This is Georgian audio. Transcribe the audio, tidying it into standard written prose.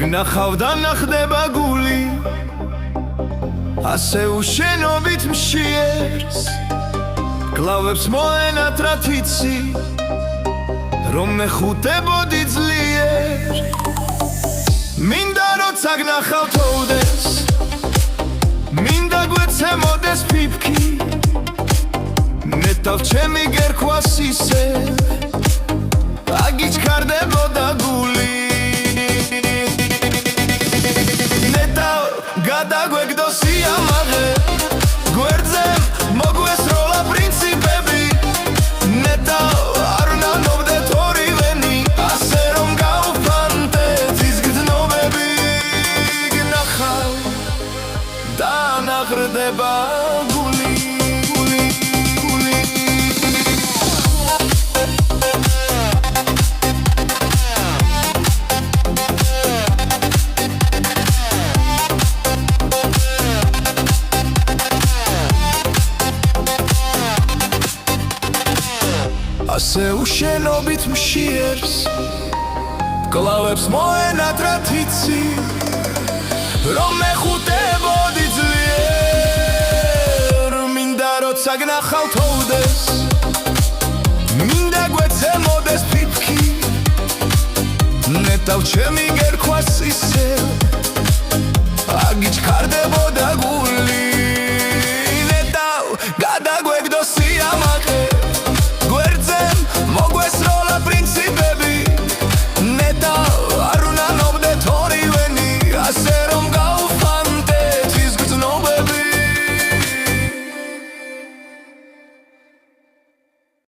ნახავდა ნახდება გული ასე უშენობით მშიერს კლავებს მოენატრა თიცი რომ მეხუტებოდი ძლიერ მინდა როცა გნახავ თოვდეს მინდა გვეცემოდეს ფიფქი ნეტავ ჩემი გერქვას ისე აგიჩქარდებოდა გული ნეტავ გადაგვეგდო სიამაღე გვერდზე მოგვესროლა პრინციპები ნეტავ არ ნანობდეთ ორივენი ასე რომ გავფანტეთ ის გრძნობები გნახავ და ნახრდება გული ასე უშენობით მშიერს კლავებს მოენატრა თიცი რომ მეხუტებოდი ძლიერ მინდა როცა გნახავ თოვდეს მინდა გვეცემოდეს ფიფქი ნეტავ ჩემი გერქვას ისე